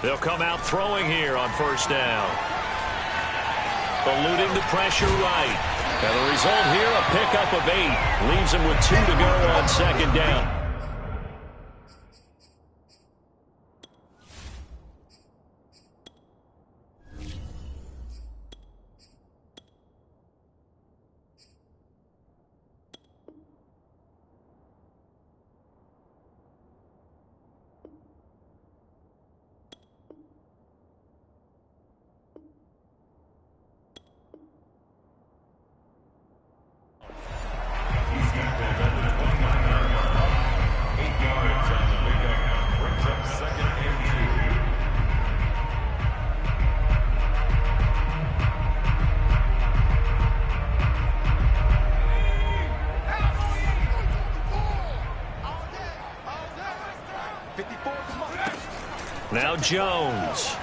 They'll come out throwing here on first down. Eluding the pressure right. And the result here, a pickup of 8. Leaves them with 2 to go on second down. Now Jones.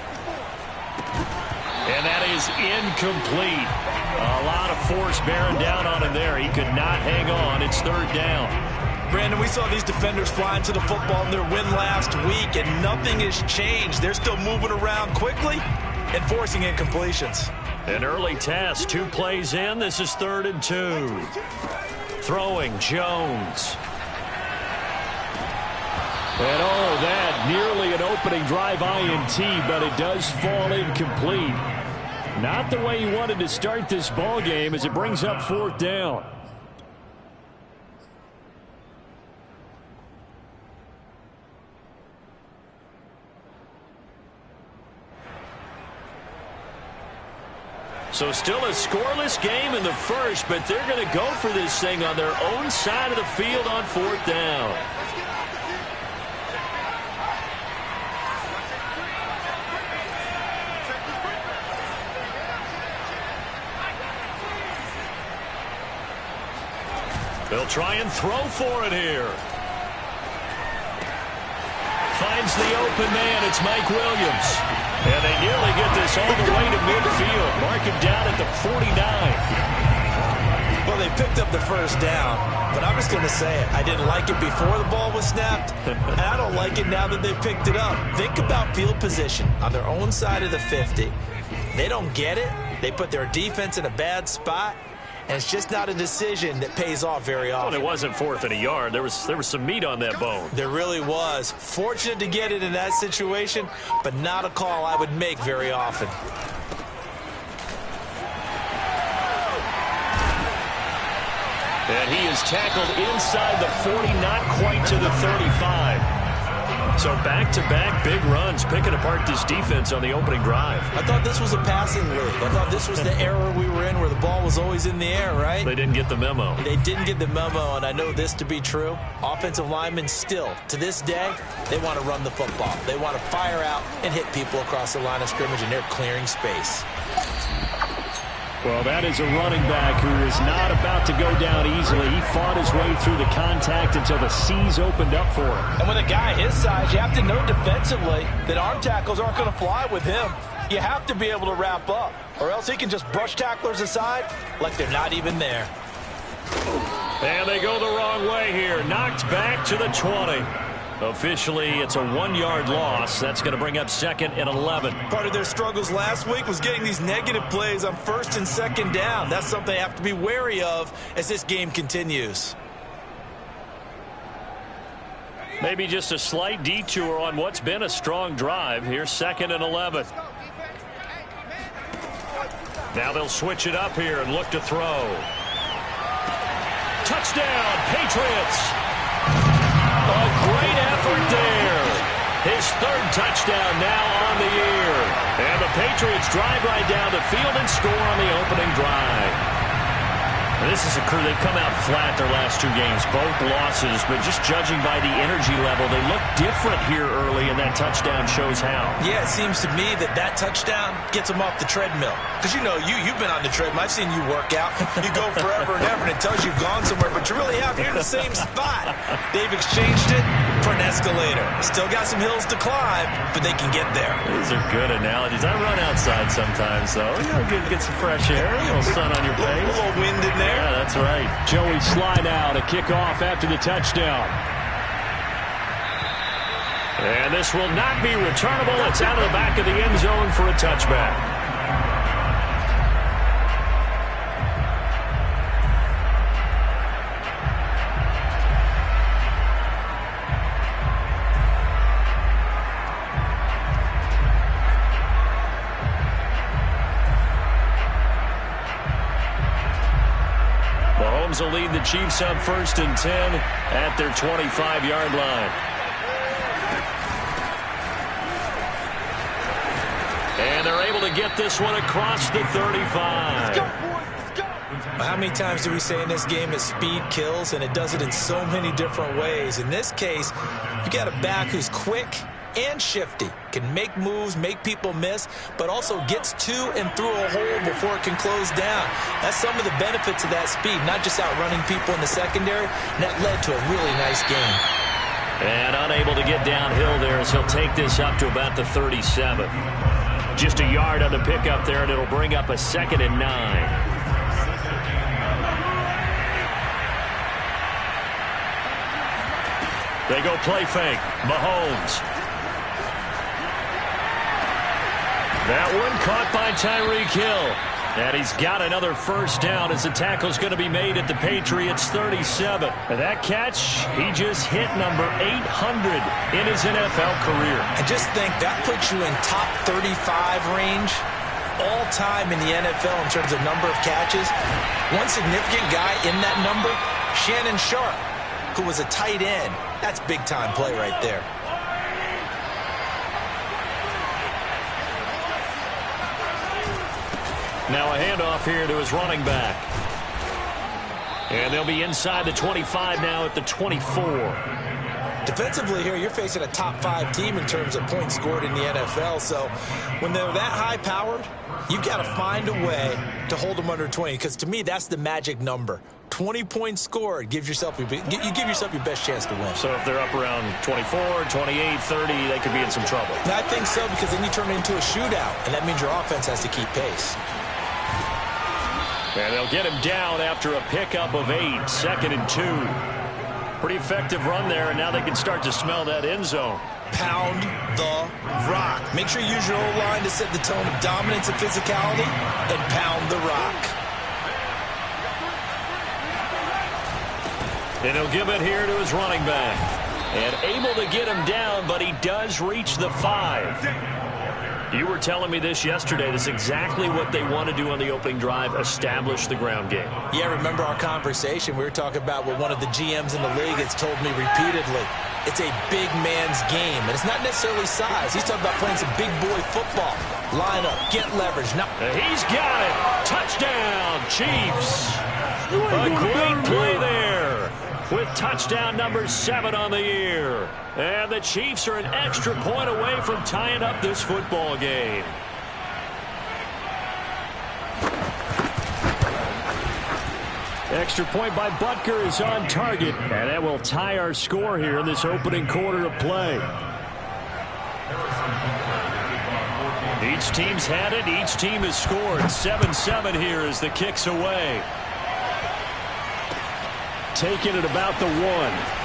And that is incomplete. A lot of force bearing down on him there. He could not hang on. It's third down. Brandon, we saw these defenders flying to the football in their win last week, and nothing has changed. They're still moving around quickly and forcing incompletions. An early test. 2 plays in. This is 3rd and 2. Throwing Jones. And oh, that nearly an opening drive INT, but it does fall incomplete. Not the way he wanted to start this ball game as it brings up 4th down. So still a scoreless game in the first, but they're going to go for this thing on their own side of the field on 4th down. They'll try and throw for it here. Finds the open man. It's Mike Williams. And they nearly get this all the way to midfield. Mark him down at the 49. Well, they picked up the first down, but I'm just going to say it. I didn't like it before the ball was snapped, and I don't like it now that they picked it up. Think about field position on their own side of the 50. They don't get it. They put their defense in a bad spot. And it's just not a decision that pays off very often. Well, it wasn't 4th and a yard. There was some meat on that bone. There really was. Fortunate to get it in that situation, but not a call I would make very often. And he is tackled inside the 40, not quite to the 35. So back-to-back big runs, picking apart this defense on the opening drive. I thought this was a passing league. I thought this was the era we were in where the ball was always in the air, right? They didn't get the memo. They didn't get the memo, and I know this to be true. Offensive linemen still, to this day, they want to run the football. They want to fire out and hit people across the line of scrimmage, and they're clearing space. Well, that is a running back who is not about to go down easily. He fought his way through the contact until the C's opened up for him. And with a guy his size, you have to know defensively that arm tackles aren't going to fly with him. You have to be able to wrap up, or else he can just brush tacklers aside like they're not even there. And they go the wrong way here. Knocked back to the 20. Officially, it's a 1-yard loss. That's going to bring up 2nd and 11. Part of their struggles last week was getting these negative plays on 1st and 2nd down. That's something they have to be wary of as this game continues. Maybe just a slight detour on what's been a strong drive. Here's 2nd and 11. Now they'll switch it up here and look to throw. Touchdown, Patriots! A great effort there. His 3rd touchdown now on the year. And the Patriots drive right down the field and score on the opening drive. This is a crew, they've come out flat their last 2 games, both losses, but just judging by the energy level, they look different here early, and that touchdown shows how. Yeah, it seems to me that touchdown gets them off the treadmill. Because, you know, you've been on the treadmill. I've seen you work out. You go forever and ever, and it tells you've gone somewhere, but you really have. You're in the same spot. They've exchanged it for an escalator. Still got some hills to climb, but they can get there. These are good analogies. I run outside sometimes, though. You know, get some fresh air, a little sun on your face. A little wind in there. Yeah, that's right. Joey slide out, a kickoff after the touchdown. And this will not be returnable. It's out of the back of the end zone for a touchback. Mahomes will lead the Chiefs up 1st and 10 at their 25-yard line. And they're able to get this one across the 35. How many times do we say in this game that speed kills, and it does it in so many different ways? In this case, you got a back who's quick and shifty, can make moves, make people miss, but also gets to and through a hole before it can close down. That's some of the benefits of that speed, not just outrunning people in the secondary, and that led to a really nice game. And unable to get downhill there as he'll take this up to about the 37. Just a yard on the pickup there, and it'll bring up a 2nd and 9. They go play fake. Mahomes. That one caught by Tyreek Hill. And he's got another 1st down as the tackle's going to be made at the Patriots 37. And that catch, he just hit number 800 in his NFL career. I just think that puts you in top 35 range all time in the NFL in terms of number of catches. One significant guy in that number, Shannon Sharp, who was a tight end. That's big-time play right there. Now a handoff here to his running back. And they'll be inside the 25 now at the 24. Defensively here, you're facing a top 5 team in terms of points scored in the NFL. So when they're that high-powered, you've got to find a way to hold them under 20. Because to me, that's the magic number. 20 points scored, you give yourself your best chance to win. So if they're up around 24, 28, 30, they could be in some trouble. I think so, because then you turn it into a shootout, and that means your offense has to keep pace. And they'll get him down after a pickup of 8, 2nd and 2. Pretty effective run there, and now they can start to smell that end zone. Pound the rock. Make sure you use your O-line to set the tone of dominance and physicality, and pound the rock. And he'll give it here to his running back. And able to get him down, but he does reach the 5. You were telling me this yesterday. This is exactly what they want to do on the opening drive, establish the ground game. Yeah, remember our conversation? We were talking about what one of the GMs in the league has told me repeatedly. It's a big man's game, and it's not necessarily size. He's talking about playing some big boy football. Line up, get leverage. Now he's got it. Touchdown, Chiefs. A great play there with touchdown number 7 on the year. And the Chiefs are an extra point away from tying up this football game. Extra point by Butker is on target, and that will tie our score here in this opening quarter of play. Each team's had it. Each team has scored. 7-7 here as the kick's away. Taking it about the 1.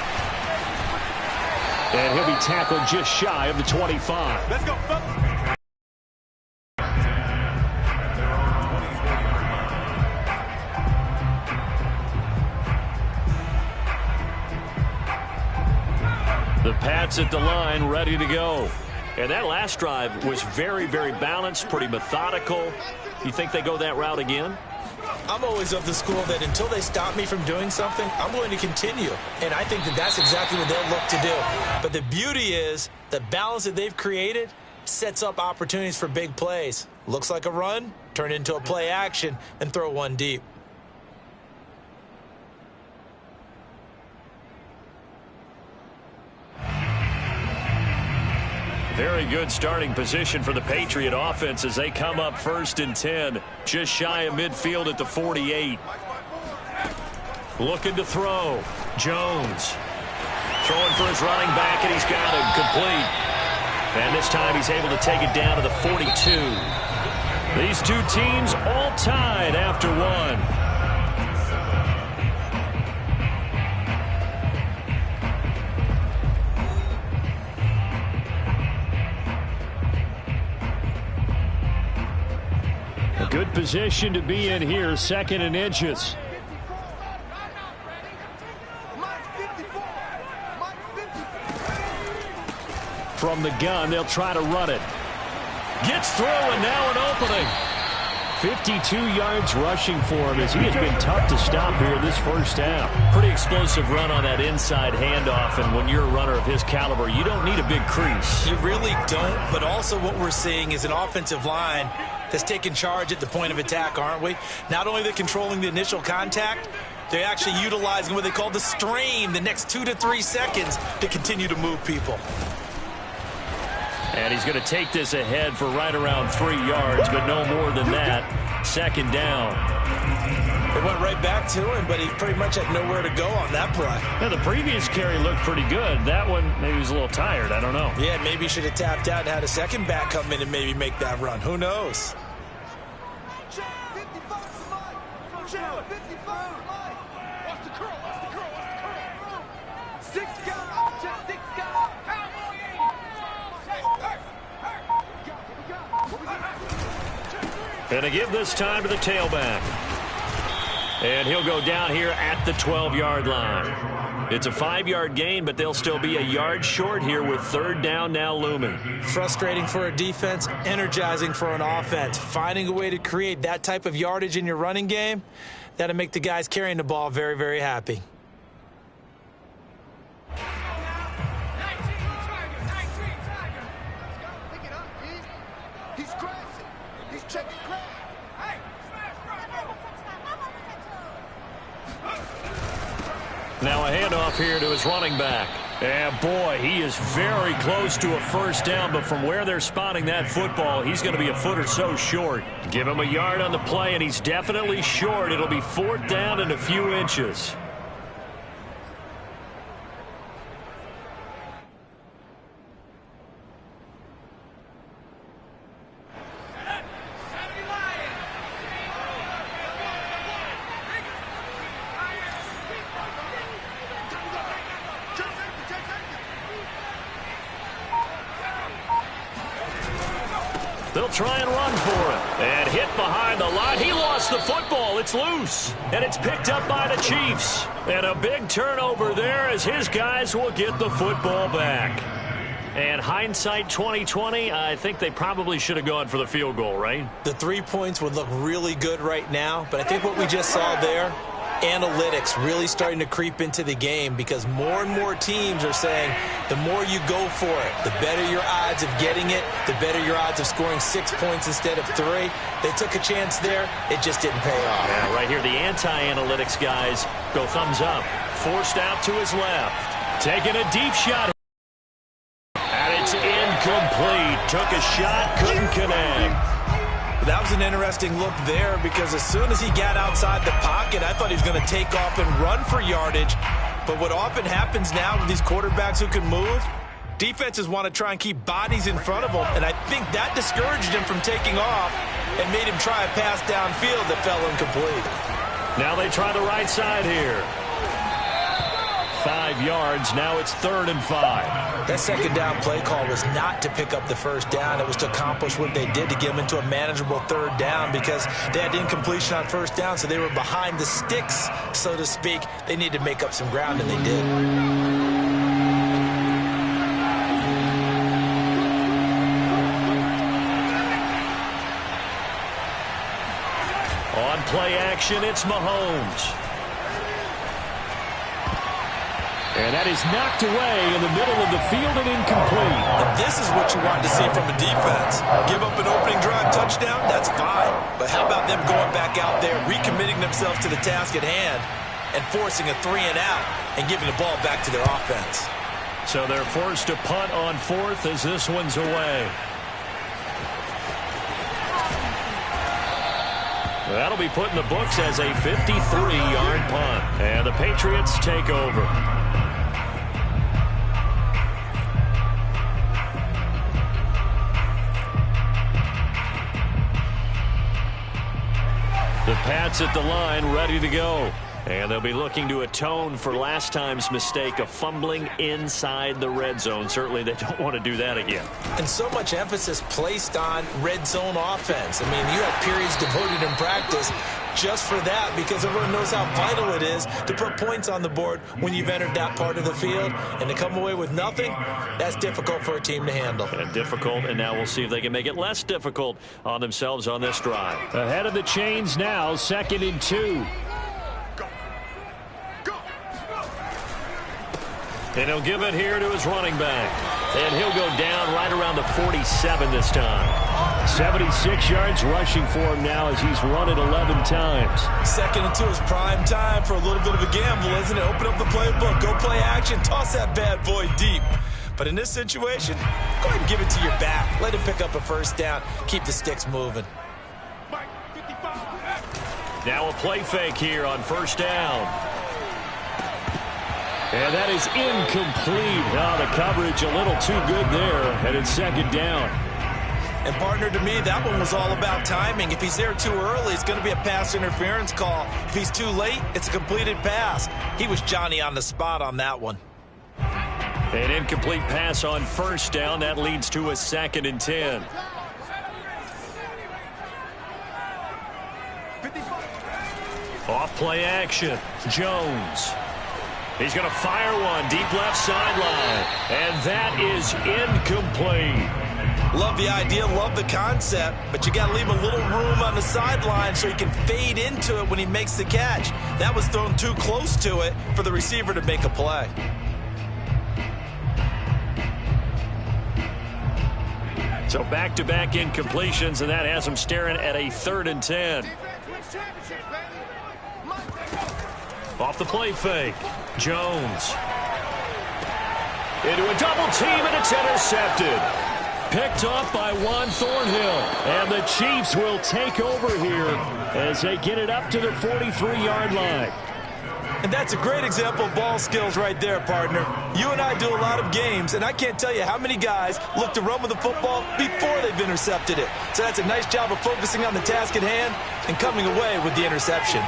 And he'll be tackled just shy of the 25. Let's go, folks. The Pats at the line, ready to go. And that last drive was very, very balanced, pretty methodical. You think they go that route again? I'm always of the school that until they stop me from doing something, I'm going to continue. And I think that that's exactly what they'll look to do. But the beauty is the balance that they've created sets up opportunities for big plays. Looks like a run, turn into a play action, and throw one deep. Very good starting position for the Patriot offense as they come up 1st and 10, just shy of midfield at the 48. Looking to throw. Jones throwing for his running back, and he's got it complete. And this time he's able to take it down to the 42. These two teams all tied after 1. position to be in here, 2nd and inches. From the gun, they'll try to run it. Gets through, and now an opening. 52 yards rushing for him as he has been tough to stop here this first half. Pretty explosive run on that inside handoff, and when you're a runner of his caliber, you don't need a big crease. You really don't, but also what we're seeing is an offensive line that's taking charge at the point of attack, aren't we? Not only are they controlling the initial contact, they're actually utilizing what they call the strain, the next 2 to 3 seconds, to continue to move people. And he's going to take this ahead for right around 3 yards, but no more than that. 2nd down. They went right back to him, but he pretty much had nowhere to go on that play. Now, the previous carry looked pretty good. That one, maybe he was a little tired. I don't know. Yeah, maybe he should have tapped out and had a second back come in and maybe make that run. Who knows? Going to give this time to the tailback. And he'll go down here at the 12-yard line. It's a 5-yard gain, but they'll still be a yard short here with 3rd down now looming. Frustrating for a defense, energizing for an offense. Finding a way to create that type of yardage in your running game, that'll make the guys carrying the ball very, very happy. Now a handoff here to his running back. And boy, he is very close to a first down, but from where they're spotting that football, he's going to be a foot or so short. Give him a yard on the play, and he's definitely short. It'll be 4th down and a few inches. They'll try and run for it. And hit behind the line. He lost the football. It's loose. And it's picked up by the Chiefs. And a big turnover there as his guys will get the football back. And hindsight 2020, I think they probably should have gone for the field goal, right? The 3 points would look really good right now. But I think what we just saw there, analytics really starting to creep into the game, because more and more teams are saying the more you go for it, the better your odds of getting it, the better your odds of scoring 6 points instead of 3. They took a chance there. It just didn't pay off. Yeah, right here, the anti-analytics guys go thumbs up. Forced out to his left. Taking a deep shot. And it's incomplete. Took a shot, couldn't connect. That was an interesting look there, because as soon as he got outside the pocket, I thought he was going to take off and run for yardage. But what often happens now with these quarterbacks who can move, defenses want to try and keep bodies in front of them, and I think that discouraged him from taking off and made him try a pass downfield that fell incomplete. Now they try the right side here. 5 yards. Now it's 3rd and 5. That second down play call was not to pick up the first down. It was to accomplish what they did, to get them into a manageable 3rd down, because they had incompletion on first down, so they were behind the sticks, so to speak. They needed to make up some ground, and they did. On play action, it's Mahomes. And that is knocked away in the middle of the field and incomplete. And this is what you want to see from a defense. Give up an opening drive touchdown, that's fine. But how about them going back out there, recommitting themselves to the task at hand, and forcing a 3 and out and giving the ball back to their offense. So they're forced to punt on 4th as this one's away. That'll be put in the books as a 53-yard punt. And the Patriots take over. The Pats at the line, ready to go. And they'll be looking to atone for last time's mistake of fumbling inside the red zone. Certainly they don't want to do that again. And so much emphasis placed on red zone offense. I mean, you have periods devoted in practice just for that, because everyone knows how vital it is to put points on the board when you've entered that part of the field. And to come away with nothing, that's difficult for a team to handle. And difficult, and now we'll see if they can make it less difficult on themselves on this drive. Ahead of the chains now, 2nd and 2. And he'll give it here to his running back. And he'll go down right around the 47 this time. 76 yards rushing for him now as he's run it 11 times. 2nd and 2 is prime time for a little bit of a gamble, isn't it? Open up the playbook, go play action, toss that bad boy deep. But in this situation, go ahead and give it to your back. Let him pick up a first down. Keep the sticks moving. Now a play fake here on 1st down. And that is incomplete. Oh, the coverage a little too good there. And it's 2nd down. And partner, to me, that one was all about timing. If he's there too early, it's going to be a pass interference call. If he's too late, it's a completed pass. He was Johnny on the spot on that one. An incomplete pass on 1st down. That leads to a 2nd and 10. Off play action. Jones. He's going to fire one deep left sideline. And that is incomplete. Love the idea, love the concept, but you got to leave a little room on the sideline so he can fade into it when he makes the catch. That was thrown too close to it for the receiver to make a play. So back-to-back incompletions, and that has him staring at a 3rd and 10. Off the play fake. Jones. Into a double team, and it's intercepted. Picked off by Juan Thornhill. And the Chiefs will take over here as they get it up to the 43-yard line. And that's a great example of ball skills right there, partner. You and I do a lot of games, and I can't tell you how many guys look to run with the football before they've intercepted it. So that's a nice job of focusing on the task at hand and coming away with the interception.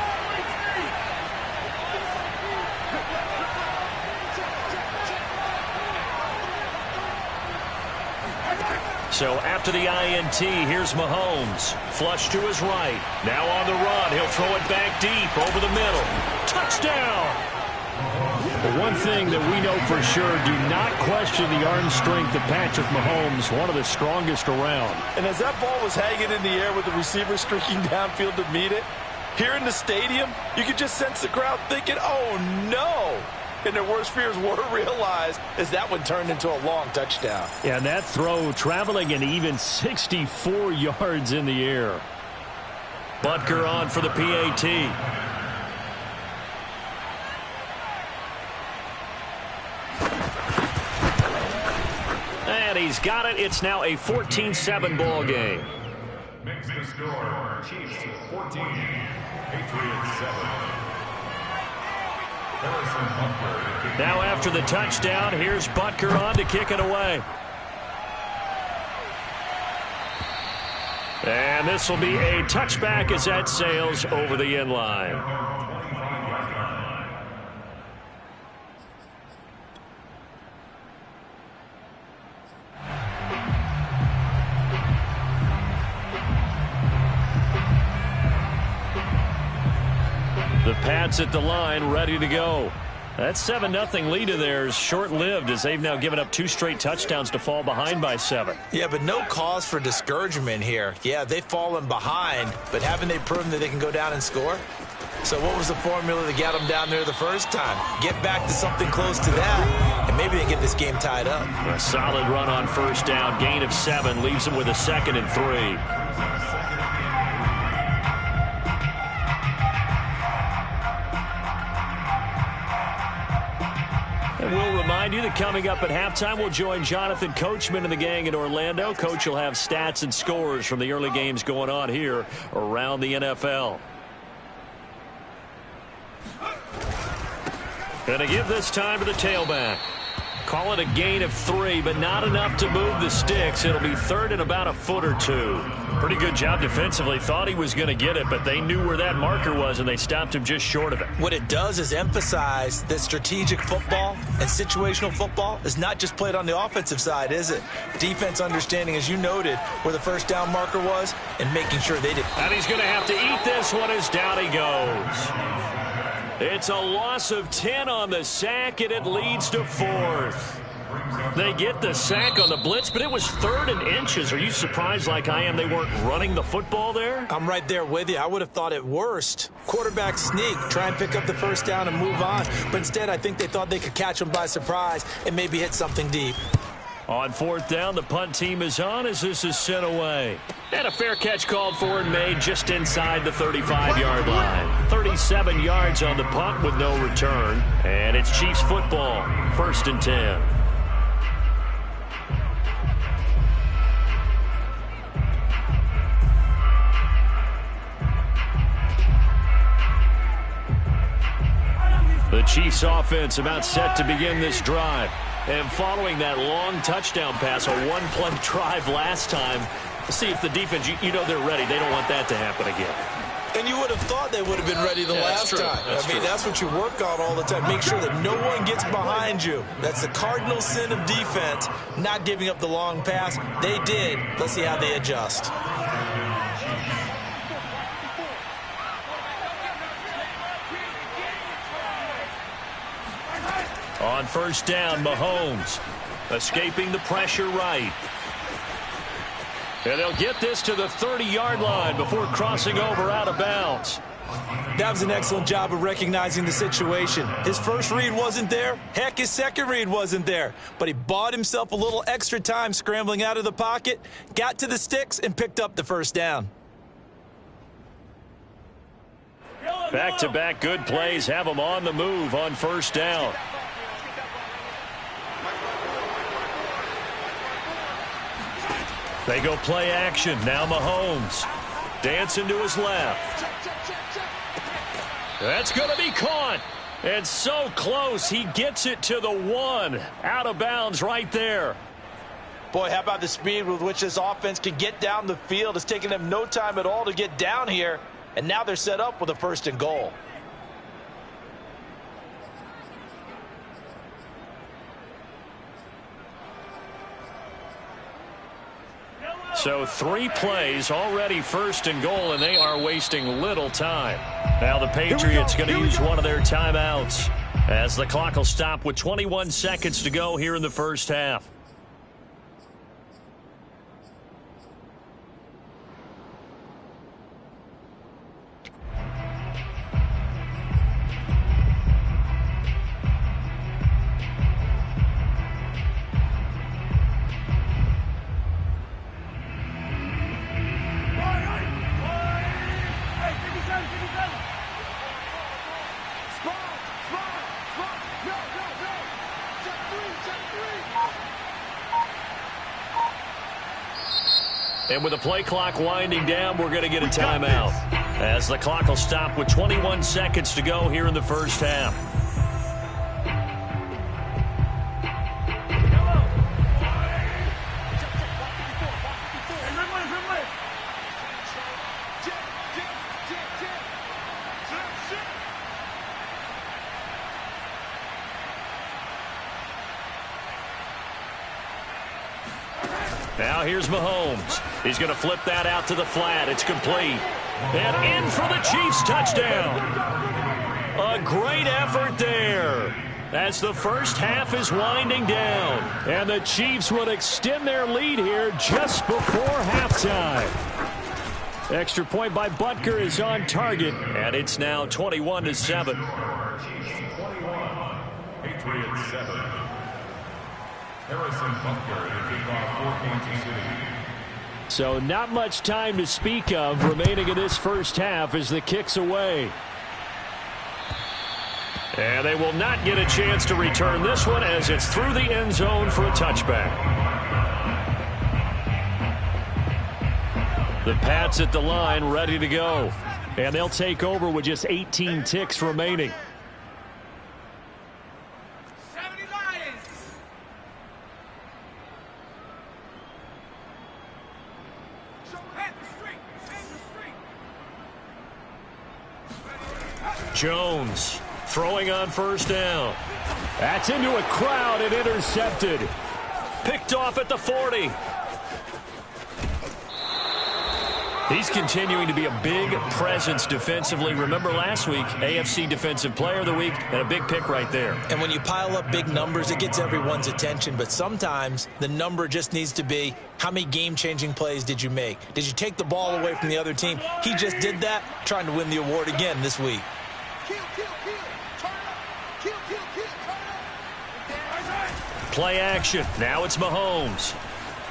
So after the INT, here's Mahomes. Flush to his right. Now on the run. He'll throw it back deep over the middle. Touchdown! But one thing that we know for sure, do not question the arm strength of Patrick Mahomes, one of the strongest around. And as that ball was hanging in the air with the receiver streaking downfield to meet it, here in the stadium, you could just sense the crowd thinking, oh no! And their worst fears were realized as that one turned into a long touchdown. Yeah, and that throw traveling an even 64 yards in the air. Butker on for the PAT. And he's got it. It's now a 14-7 ball game. Makes the score Chiefs 14, Patriots 7. Now after the touchdown, here's Butker on to kick it away. And this will be a touchback as that sails over the end line. The Pats at the line, ready to go. That 7-0 lead of theirs short-lived as they've now given up 2 straight touchdowns to fall behind by 7. Yeah, but no cause for discouragement here. Yeah, they've fallen behind, but haven't they proven that they can go down and score? So what was the formula that got them down there the first time? Get back to something close to that, and maybe they get this game tied up. A solid run on 1st down, gain of 7, leaves them with a 2nd and 3. And we'll remind you that coming up at halftime, we'll join Jonathan Coachman and the gang in Orlando. Coach will have stats and scores from the early games going on here around the NFL. Going to give this time to the tailback. Call it a gain of 3, but not enough to move the sticks. It'll be third and about a foot or 2. Pretty good job defensively. Thought he was going to get it, but they knew where that marker was, and they stopped him just short of it. What it does is emphasize that strategic football and situational football is not just played on the offensive side, is it? Defense understanding, as you noted, where the first down marker was and making sure they did. And he's going to have to eat this one as down he goes. It's a loss of 10 on the sack, and it leads to 4th. They get the sack on the blitz, but it was 3rd and inches. Are you surprised like I am they weren't running the football there? I'm right there with you. I would have thought at worst, quarterback sneak, try and pick up the first down and move on. But instead, I think they thought they could catch him by surprise and maybe hit something deep. On 4th down, the punt team is on as this is sent away. And a fair catch called for and made just inside the 35-yard line. 37 yards on the punt with no return. And it's Chiefs football, 1st and 10. The Chiefs offense about set to begin this drive. And following that long touchdown pass, a one-play drive last time, see if the defense, you know they're ready. They don't want that to happen again. And you would have thought they would have been ready the last time. That's what you work on all the time. Make sure that no one gets behind you. That's the cardinal sin of defense, not giving up the long pass. They did. Let's see how they adjust. On 1st down, Mahomes escaping the pressure right. And they'll get this to the 30-yard line before crossing over out of bounds. That was an excellent job of recognizing the situation. His first read wasn't there. Heck, his second read wasn't there. But he bought himself a little extra time scrambling out of the pocket, got to the sticks, and picked up the first down. Back-to-back good plays have them on the move on 1st down. They go play action. Now Mahomes dancing to his left. That's going to be caught. And so close. He gets it to the 1. Out of bounds right there. Boy, how about the speed with which this offense can get down the field? It's taken them no time at all to get down here. And now they're set up with a 1st and goal. So 3 plays already 1st and goal, and they are wasting little time. Now the Patriots going to use one of their timeouts as the clock will stop with 21 seconds to go here in the first half. And with the play clock winding down, we're going to get a timeout as the clock will stop with 21 seconds to go here in the first half. Now here's Mahomes. He's going to flip that out to the flat. It's complete. And in for the Chiefs touchdown. A great effort there as the first half is winding down. And the Chiefs would extend their lead here just before halftime. Extra point by Butker is on target. And it's now 21-7. Chiefs 21, Patriots 7. Harrison Butker to kick off for Kansas City. So not much time to speak of remaining in this first half as the kick's away. And they will not get a chance to return this one as it's through the end zone for a touchback. The Pats at the line ready to go. And they'll take over with just 18 ticks remaining. Jones throwing on first down. That's into a crowd and intercepted. Picked off at the 40. He's continuing to be a big presence defensively. Remember last week, AFC Defensive Player of the Week, and a big pick right there. And when you pile up big numbers, it gets everyone's attention. But sometimes the number just needs to be, how many game-changing plays did you make? Did you take the ball away from the other team? He just did that, trying to win the award again this week. Play action. Now it's Mahomes.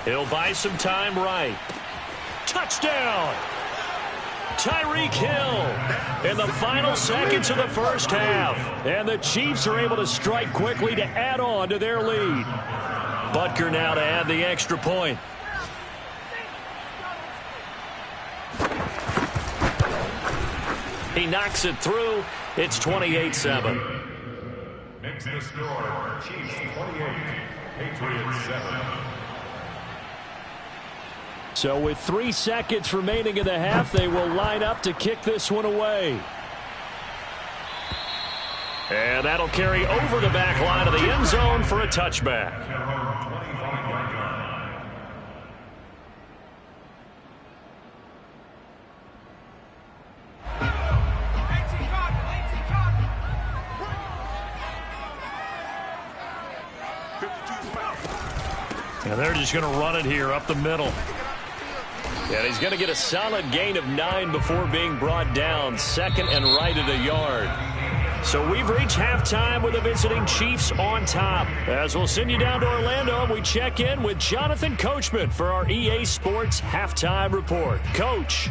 He'll buy some time right. Touchdown! Tyreek Hill in the final seconds of the first half. And the Chiefs are able to strike quickly to add on to their lead. Butker now to add the extra point. He knocks it through. It's 28-7. Makes the score Chiefs 28, Patriots 7. So with 3 seconds remaining in the half, they will line up to kick this one away. And that'll carry over the back line of the end zone for a touchback. And they're just going to run it here up the middle. And he's going to get a solid gain of 9 before being brought down. Second and right at a yard. So we've reached halftime with the visiting Chiefs on top. As we'll send you down to Orlando, and we check in with Jonathan Coachman for our EA Sports Halftime Report. Coach.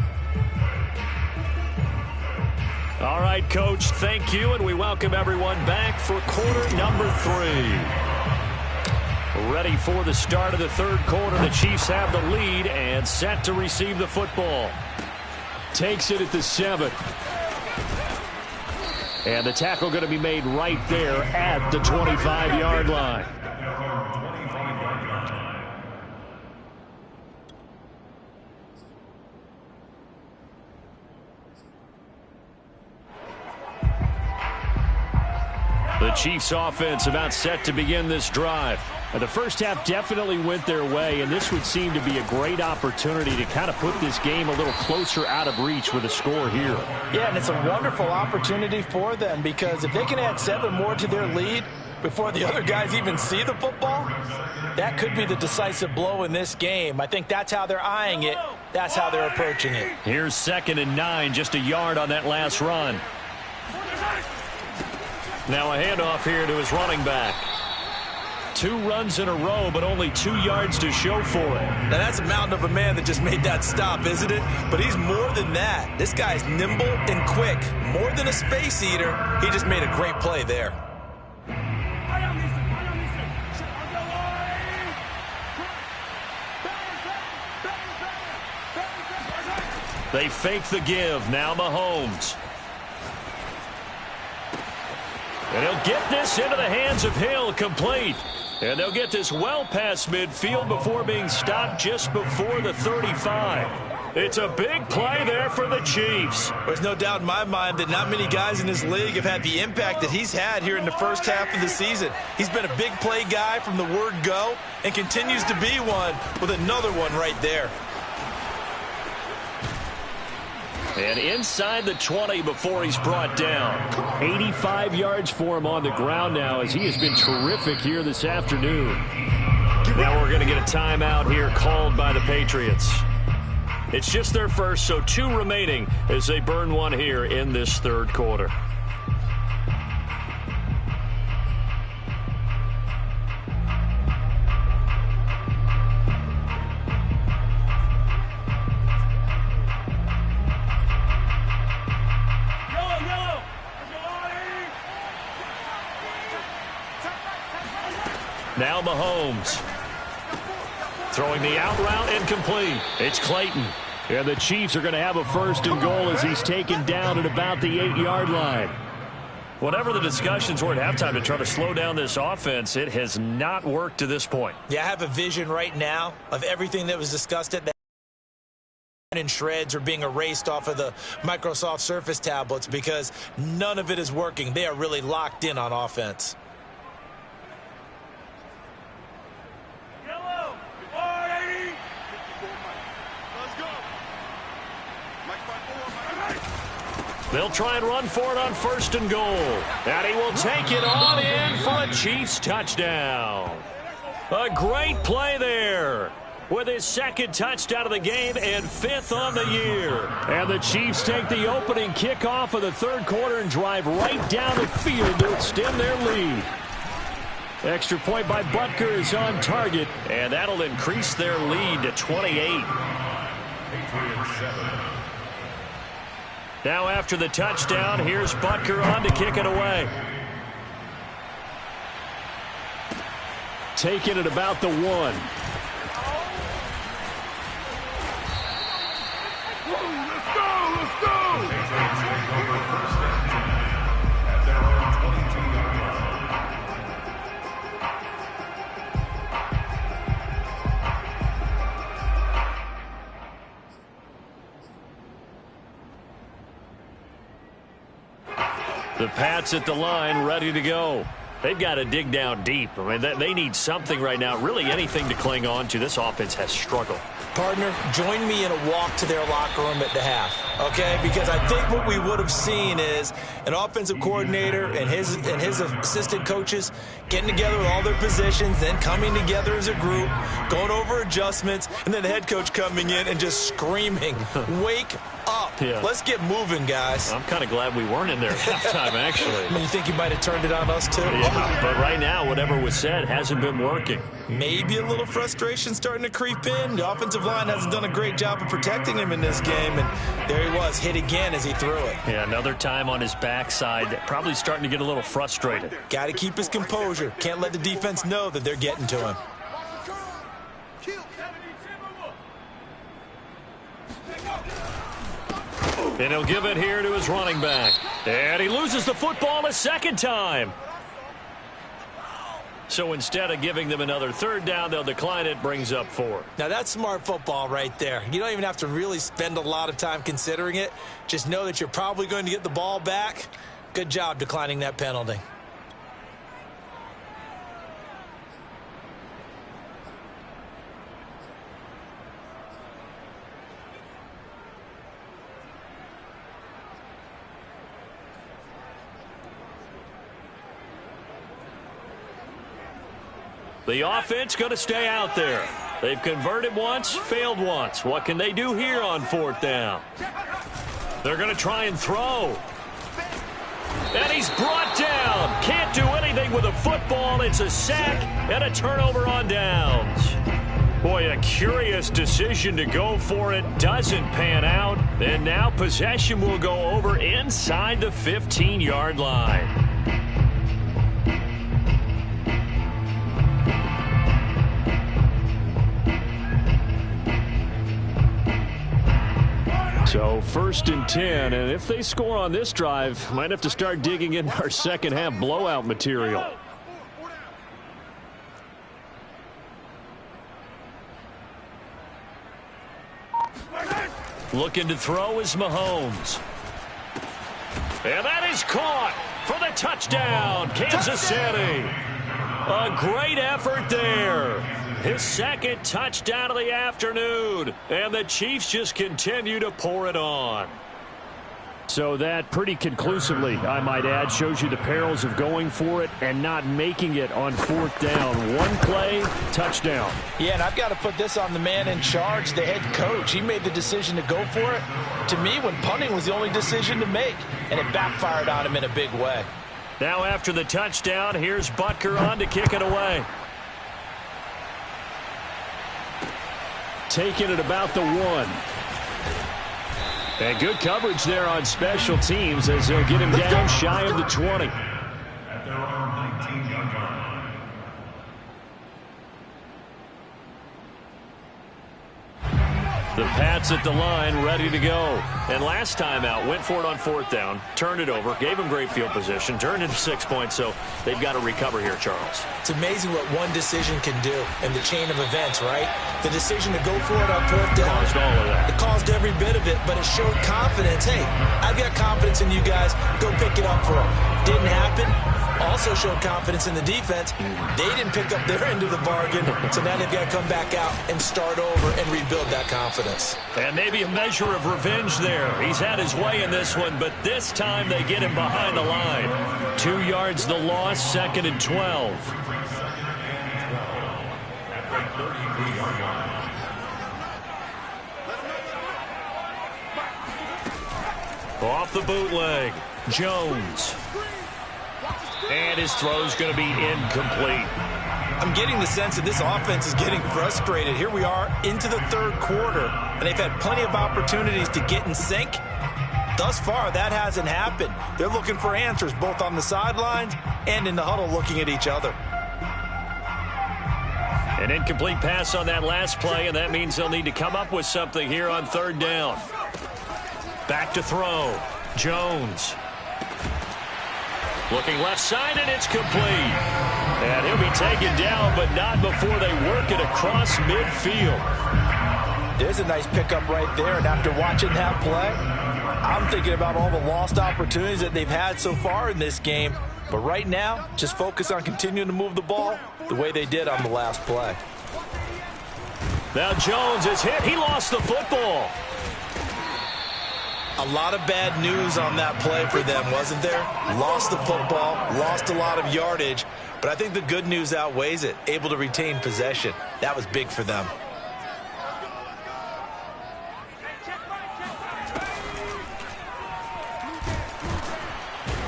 All right, Coach, thank you, and we welcome everyone back for quarter number 3. Ready for the start of the third quarter. The Chiefs have the lead and set to receive the football. Takes it at the 7. And the tackle going to be made right there at the 25-yard line. The Chiefs offense about set to begin this drive. The first half definitely went their way, and this would seem to be a great opportunity to kind of put this game a little closer out of reach with a score here. Yeah, and it's a wonderful opportunity for them, because if they can add 7 more to their lead before the other guys even see the football, that could be the decisive blow in this game. I think that's how they're eyeing it. That's how they're approaching it. Here's 2nd and 9, just a yard on that last run. Now a handoff here to his running back. 2 runs in a row, but only 2 yards to show for it. Now that's a mountain of a man that just made that stop, isn't it? But he's more than that. This guy's nimble and quick. More than a space eater. He just made a great play there. They fake the give. Now Mahomes. And he'll get this into the hands of Hill, complete. And they'll get this well past midfield before being stopped just before the 35. It's a big play there for the Chiefs. There's no doubt in my mind that not many guys in this league have had the impact that he's had here in the first half of the season. He's been a big play guy from the word go and continues to be one with another one right there. And inside the 20 before he's brought down. 85 yards for him on the ground now, as he has been terrific here this afternoon. Now we're going to get a timeout here called by the Patriots. It's just their first, so 2 remaining as they burn one here in this third quarter. Now Mahomes. Throwing the out route incomplete. It's Clayton. And the Chiefs are going to have a 1st and goal as he's taken down at about the 8-yard line. Whatever the discussions were at halftime to try to slow down this offense, it has not worked to this point. Yeah, I have a vision right now of everything that was discussed at that. in shreds or being erased off of the Microsoft Surface tablets because none of it is working. They are really locked in on offense. They'll try and run for it on 1st and goal. And he will take it on in for a Chiefs touchdown. A great play there with his 2nd touchdown of the game and 5th on the year. And the Chiefs take the opening kickoff of the 3rd quarter and drive right down the field to extend their lead. Extra point by Butker is on target, and that'll increase their lead to 28. Now after the touchdown, here's Butker on to kick it away. Taking it about the 1. Let's go! Let's go! At their own 22-yard The Pats at the line, ready to go. They've got to dig down deep. I mean, they need something right now, really anything to cling on to. This offense has struggled. Partner, join me in a walk to their locker room at the half, okay? Because I think what we would have seen is an offensive coordinator and his assistant coaches getting together with all their positions, then coming together as a group, going over adjustments, and then the head coach coming in and just screaming, wake up. Yeah. Let's get moving, guys. I'm kind of glad we weren't in there at halftime, actually. I mean, you think you might have turned it on us, too? Yeah, but right now, whatever was said hasn't been working. Maybe a little frustration starting to creep in. The offensive line hasn't done a great job of protecting him in this game, and there he was, hit again as he threw it. Yeah, another time on his backside, probably starting to get a little frustrated. Got to keep his composure. Can't let the defense know that they're getting to him. And he'll give it here to his running back. And he loses the football a 2nd time. So instead of giving them another 3rd down, they'll decline it, brings up 4. Now, that's smart football right there. You don't even have to really spend a lot of time considering it. Just know that you're probably going to get the ball back. Good job declining that penalty. The offense going to stay out there. They've converted once, failed once. What can they do here on 4th down? They're going to try and throw. And he's brought down. Can't do anything with a football. It's a sack and a turnover on downs. Boy, a curious decision to go for it. Doesn't pan out. And now possession will go over inside the 15-yard line. So 1st and 10, and if they score on this drive, might have to start digging in our 2nd half blowout material. Looking to throw is Mahomes. And that is caught for the touchdown, Kansas City. A great effort there. His 2nd touchdown of the afternoon. And the Chiefs just continue to pour it on. So that pretty conclusively, I might add, shows you the perils of going for it and not making it on 4th down. One play, touchdown. Yeah, and I've got to put this on the man in charge, the head coach. He made the decision to go for it. To me, when punting was the only decision to make, and it backfired on him in a big way. Now after the touchdown, here's Butker on to kick it away. Taking it about the 1. And good coverage there on special teams as they'll get him down shy of the 20. At their own 19-yard line. The Pats at the line, ready to go. And last time out, went for it on 4th down, turned it over, gave them great field position, turned into 6 points, so they've got to recover here, Charles. It's amazing what one decision can do in the chain of events, right? The decision to go for it on 4th down. Caused all of that. It caused every bit of it, but it showed confidence. Hey, I've got confidence in you guys. Go pick it up for them. Didn't happen. Also showed confidence in the defense. They didn't pick up their end of the bargain, so now they've got to come back out and start over and rebuild that confidence. And maybe a measure of revenge there. He's had his way in this one, but this time they get him behind the line. 2 yards the loss, 2nd and 12. Off the bootleg, Jones. And his throw's going to be incomplete. I'm getting the sense that this offense is getting frustrated. Here we are into the 3rd quarter, and they've had plenty of opportunities to get in sync. Thus far, that hasn't happened. They're looking for answers both on the sidelines and in the huddle looking at each other. An incomplete pass on that last play, and that means they'll need to come up with something here on 3rd down. Back to throw. Jones. Looking left side, and it's complete. And he'll be taken down, but not before they work it across midfield. There's a nice pickup right there, and after watching that play, I'm thinking about all the lost opportunities that they've had so far in this game. But right now, just focus on continuing to move the ball the way they did on the last play. Now Jones is hit. He lost the football. A lot of bad news on that play for them, wasn't there? Lost the football, lost a lot of yardage, but I think the good news outweighs it. Able to retain possession. That was big for them.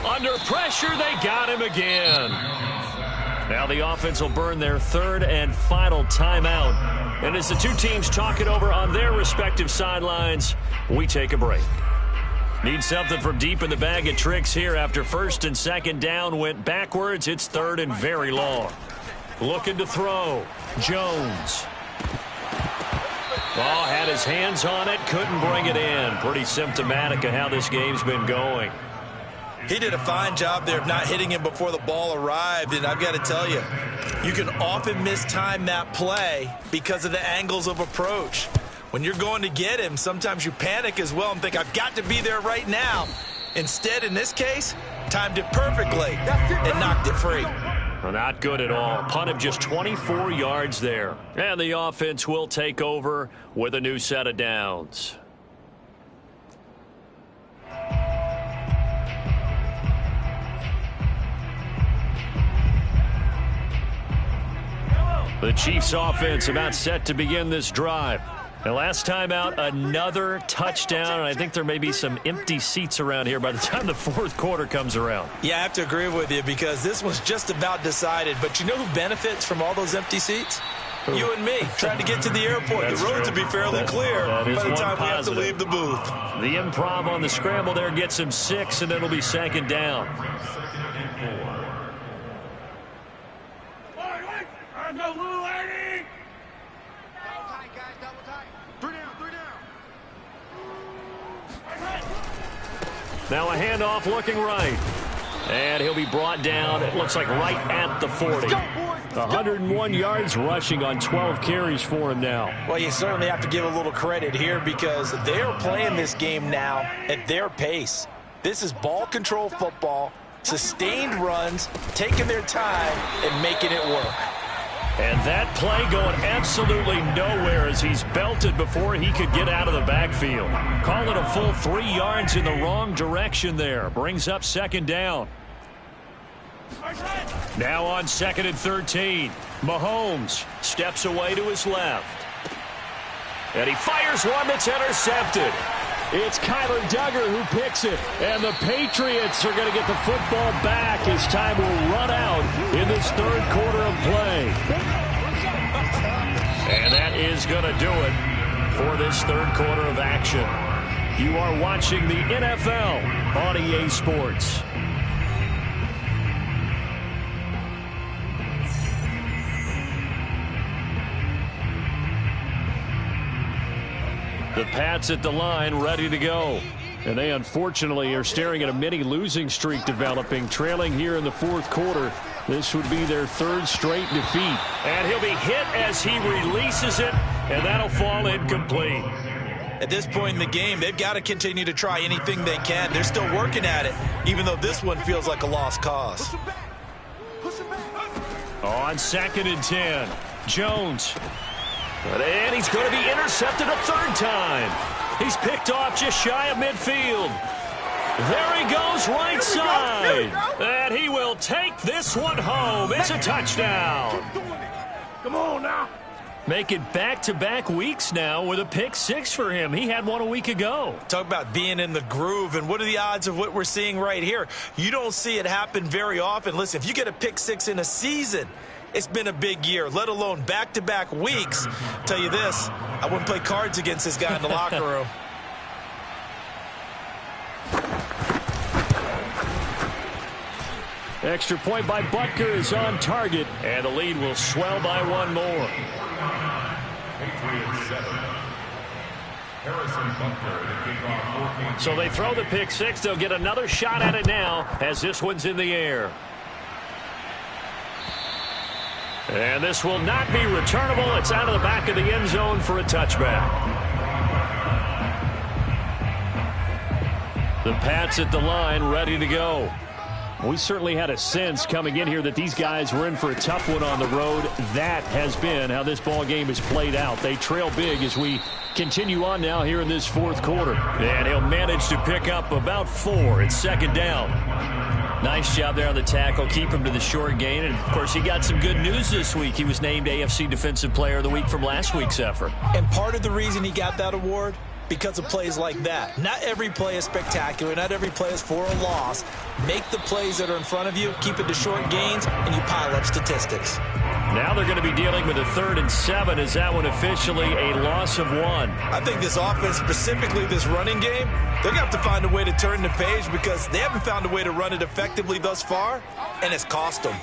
Under pressure, they got him again. Now the offense will burn their 3rd and final timeout. And as the two teams talk it over on their respective sidelines, we take a break. Need something from deep in the bag of tricks here after 1st and 2nd down went backwards. It's 3rd and very long. Looking to throw. Jones. Oh, had his hands on it. Couldn't bring it in. Pretty symptomatic of how this game's been going. He did a fine job there of not hitting him before the ball arrived, and I've got to tell you, you can often mistime that play because of the angles of approach. When you're going to get him, sometimes you panic as well and think, I've got to be there right now. Instead, in this case, timed it perfectly and knocked it free. Well, not good at all. Punt of just 24 yards there. And the offense will take over with a new set of downs. The Chiefs offense about set to begin this drive. The last time out, another touchdown, and I think there may be some empty seats around here by the time the 4th quarter comes around. Yeah, I have to agree with you because this one's just about decided. But you know who benefits from all those empty seats? Who? You and me, trying to get to the airport. That's the roads true. will be fairly clear by the time we have to leave the booth. The improv on the scramble there gets him 6, and it'll be 2nd down. Now a handoff looking right. And he'll be brought down, it looks like right at the 40. 101 yards rushing on 12 carries for him now. Well, you certainly have to give a little credit here because they're playing this game now at their pace. This is ball control football, sustained runs, taking their time and making it work. And that play going absolutely nowhere as he's belted before he could get out of the backfield. Call it a full 3 yards in the wrong direction there. Brings up 2nd down. Now on 2nd and 13. Mahomes steps away to his left. And he fires one that's intercepted. It's Kyler Duggar who picks it. And the Patriots are going to get the football back as time will run out in this 3rd quarter of play. And that is going to do it for this 3rd quarter of action. You are watching the NFL on EA Sports. The Pats at the line, ready to go. And they unfortunately are staring at a mini losing streak developing, trailing here in the fourth quarter. This would be their third straight defeat. And he'll be hit as he releases it, and that'll fall incomplete. At this point in the game, they've got to continue to try anything they can. They're still working at it, even though this one feels like a lost cause. On 2nd and 10, Jones. And he's going to be intercepted a third time. He's picked off just shy of midfield. There he goes right side. And he will take this one home. It's a touchdown. Come on now. Make it back-to-back weeks now with a pick six for him. He had one a week ago. Talk about being in the groove, and what are the odds of what we're seeing right here? You don't see it happen very often. Listen, if you get a pick six in a season, it's been a big year, let alone back-to-back weeks. I'll tell you this, I wouldn't play cards against this guy in the locker room. Extra point by Butker is on target, and the lead will swell by one more. Patriots 7. Harrison Butker, the kickoff 14. So they throw the pick six. They'll get another shot at it now as this one's in the air. And this will not be returnable. It's out of the back of the end zone for a touchback. The Pats at the line, ready to go. We certainly had a sense coming in here that these guys were in for a tough one on the road. That has been how this ball game has played out. They trail big as we continue on now here in this fourth quarter. And he'll manage to pick up about 4. It's 2nd down. Nice job there on the tackle. Keep him to the short gain. And, of course, he got some good news this week. He was named AFC Defensive Player of the Week from last week's effort. And part of the reason he got that award, because of plays like that. Not every play is spectacular. Not every play is for a loss. Make the plays that are in front of you, keep it to short gains, and you pile up statistics. Now they're going to be dealing with a 3rd and 7. Is that one officially a loss of 1? I think this offense, specifically this running game, they're going to have to find a way to turn the page because they haven't found a way to run it effectively thus far, and it's cost them.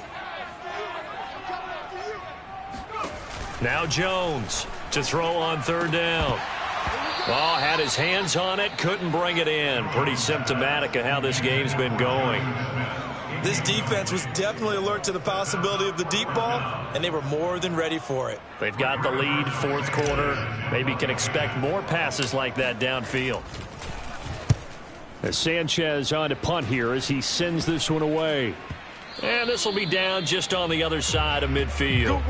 Now Jones to throw on 3rd down. Oh, had his hands on it, couldn't bring it in. Pretty symptomatic of how this game's been going. This defense was definitely alert to the possibility of the deep ball, and they were more than ready for it. They've got the lead, 4th quarter. Maybe can expect more passes like that downfield. As Sanchez on to punt here as he sends this one away. And this will be down just on the other side of midfield.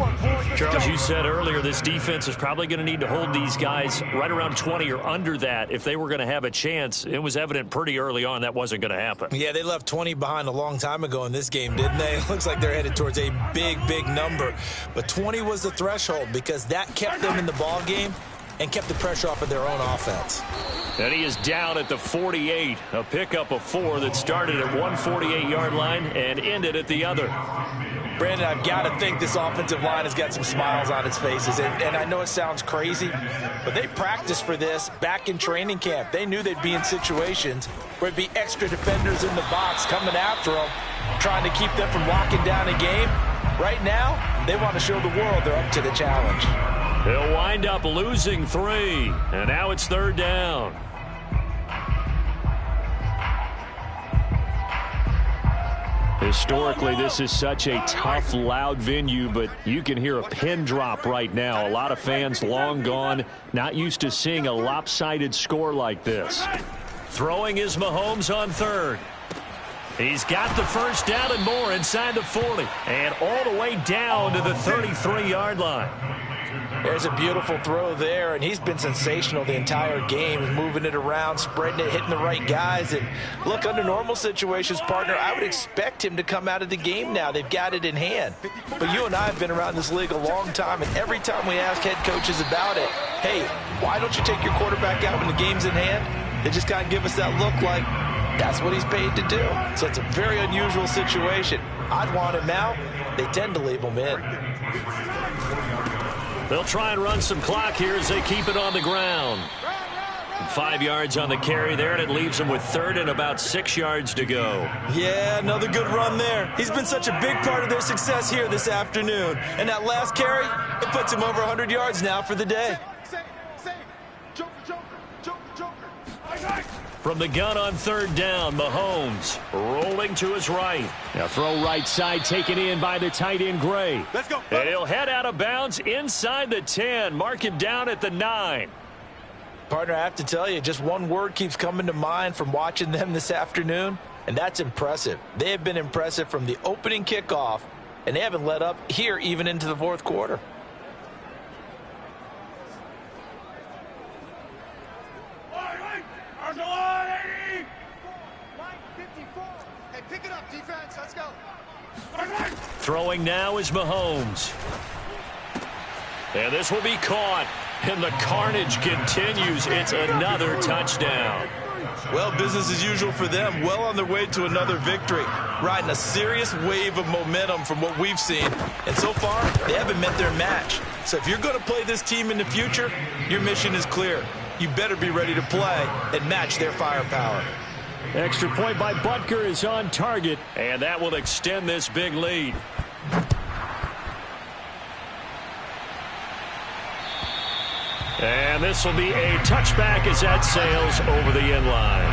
Charles, you said earlier this defense is probably going to need to hold these guys right around 20 or under that if they were going to have a chance. It was evident pretty early on that wasn't going to happen. Yeah, they left 20 behind a long time ago in this game, didn't they? It looks like they're headed towards a big, big number. But 20 was the threshold because that kept them in the ball game and kept the pressure off of their own offense. And he is down at the 48, a pickup of 4 that started at 148-yard line and ended at the other. Brandon, I've got to think this offensive line has got some smiles on its faces. And I know it sounds crazy, but they practiced for this back in training camp. They knew they'd be in situations where it'd be extra defenders in the box coming after them, trying to keep them from locking down a game. Right now, they want to show the world they're up to the challenge. They'll wind up losing 3, and now it's 3rd down. Historically, this is such a tough, loud venue, but you can hear a pin drop right now. A lot of fans long gone, not used to seeing a lopsided score like this. Throwing is Mahomes on 3rd. He's got the 1st down and more inside the 40, and all the way down to the 33-yard line. There's a beautiful throw there, and he's been sensational the entire game, moving it around, spreading it, hitting the right guys. And look, under normal situations, partner, I would expect him to come out of the game now. They've got it in hand. But you and I have been around this league a long time, and every time we ask head coaches about it, hey, why don't you take your quarterback out when the game's in hand? They just kind of give us that look like that's what he's paid to do. So it's a very unusual situation. I'd want him out. They tend to leave him in. They'll try and run some clock here as they keep it on the ground. 5 yards on the carry there, and it leaves them with 3rd and about 6 yards to go. Yeah, another good run there. He's been such a big part of their success here this afternoon. And that last carry, it puts him over 100 yards now for the day. From the gun on third down, Mahomes rolling to his right. Now throw right side taken in by the tight end Gray. Let's go. And he'll head out of bounds inside the 10. Mark it down at the 9. Partner, I have to tell you, just one word keeps coming to mind from watching them this afternoon, and that's impressive. They have been impressive from the opening kickoff, and they haven't let up here even into the fourth quarter. Pick it up, defense. Let's go. Throwing now is Mahomes. And this will be caught. And the carnage continues. It's another touchdown. Well, business as usual for them. Well on their way to another victory. Riding a serious wave of momentum from what we've seen. And so far, they haven't met their match. So if you're going to play this team in the future, your mission is clear. You better be ready to play and match their firepower. Extra point by Butker is on target, and that will extend this big lead. And this will be a touchback as that sails over the end line.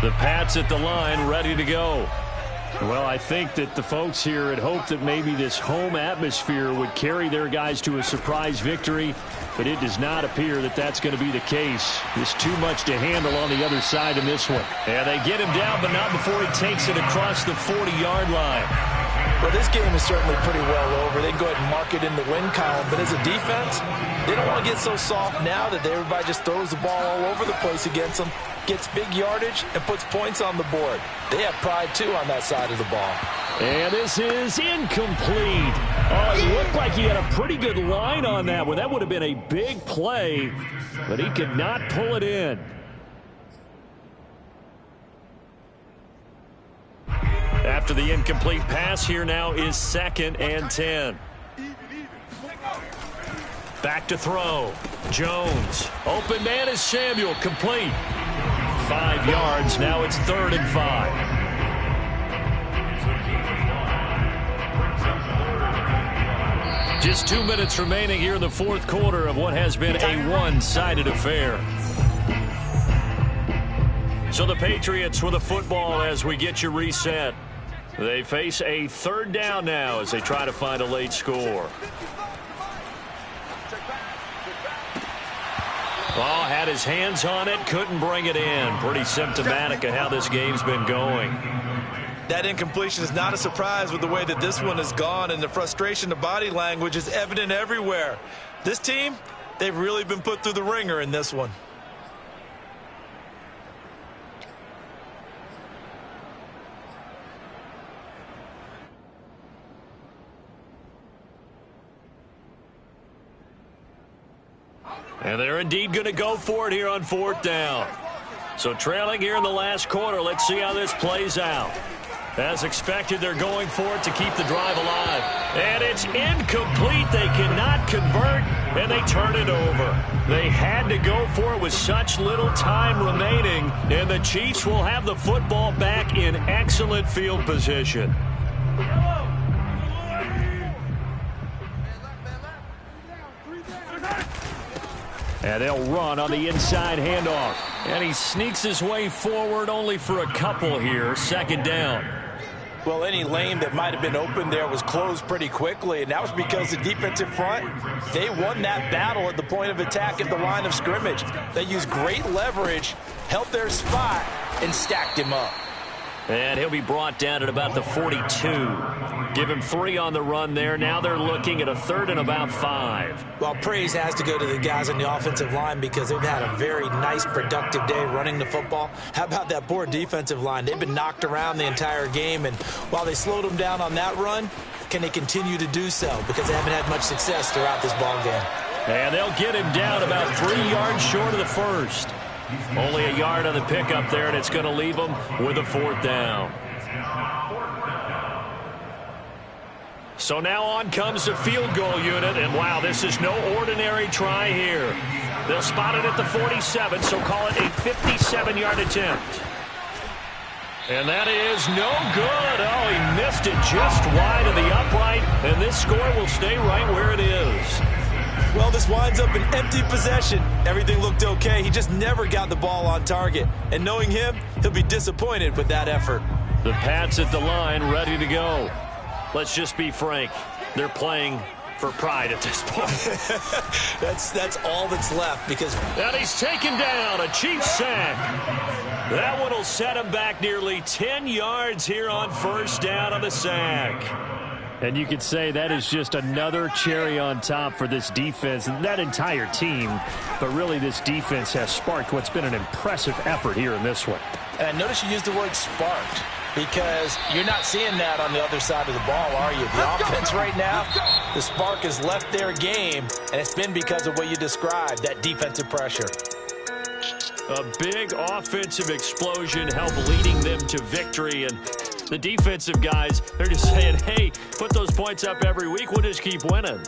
The Pats at the line ready to go. Well, I think that the folks here had hoped that maybe this home atmosphere would carry their guys to a surprise victory, but it does not appear that that's going to be the case. There's too much to handle on the other side in this one. And they get him down, but not before he takes it across the 40-yard line. Well, this game is certainly pretty well over. They can go ahead and mark it in the win column, but as a defense, they don't want to get so soft now that everybody just throws the ball all over the place against them, gets big yardage, and puts points on the board. They have pride, too, on that side of the ball. And this is incomplete. Oh, it looked like he had a pretty good line on that one. That would have been a big play, but he could not pull it in. After the incomplete pass, here now is 2nd and 10. Back to throw. Jones. Open man is Samuel. Complete. 5 yards. Now it's 3rd and 5. Just 2 minutes remaining here in the fourth quarter of what has been a one-sided affair. So the Patriots with the football as we get you reset. They face a 3rd down now as they try to find a late score. Oh, had his hands on it, couldn't bring it in. Pretty symptomatic of how this game's been going. That incompletion is not a surprise with the way that this one has gone, and the frustration, the body language is evident everywhere. This team, they've really been put through the ringer in this one. And they're indeed going to go for it here on 4th down. So trailing here in the last quarter, let's see how this plays out. As expected, they're going for it to keep the drive alive. And it's incomplete. They cannot convert, and they turn it over. They had to go for it with such little time remaining, and the Chiefs will have the football back in excellent field position. And they'll run on the inside handoff. And he sneaks his way forward only for a couple here. 2nd down. Well, any lane that might have been open there was closed pretty quickly, and that was because the defensive front, they won that battle at the point of attack at the line of scrimmage. They used great leverage, held their spot, and stacked him up. And he'll be brought down at about the 42. Give him 3 on the run there. Now they're looking at a 3rd and about 5. Well, praise has to go to the guys on the offensive line because they've had a very nice, productive day running the football. How about that poor defensive line? They've been knocked around the entire game, and while they slowed them down on that run, can they continue to do so? Because they haven't had much success throughout this ball game. And they'll get him down about 3 yards short of the 1st. Only a yard on the pickup there, and it's going to leave them with a 4th down. So now on comes the field goal unit, and wow, this is no ordinary try here. They'll spot it at the 47, so call it a 57-yard attempt. And that is no good. Oh, he missed it just wide of the upright, and this score will stay right where it is. Well, this winds up an empty possession. Everything looked okay. He just never got the ball on target. And knowing him, he'll be disappointed with that effort. The Pats at the line, ready to go. Let's just be frank. They're playing for pride at this point. that's all that's left because... And he's taken down, a Chiefs sack. That one will set him back nearly 10 yards here on first down on the sack. And you could say that is just another cherry on top for this defense and that entire team. But really, this defense has sparked what's been an impressive effort here in this one. And notice you used the word sparked because you're not seeing that on the other side of the ball, are you? The offense right now, the spark has left their game, and it's been because of what you described, that defensive pressure. A big offensive explosion helped leading them to victory, and the defensive guys, they're just saying, hey, put those points up every week, we'll just keep winning.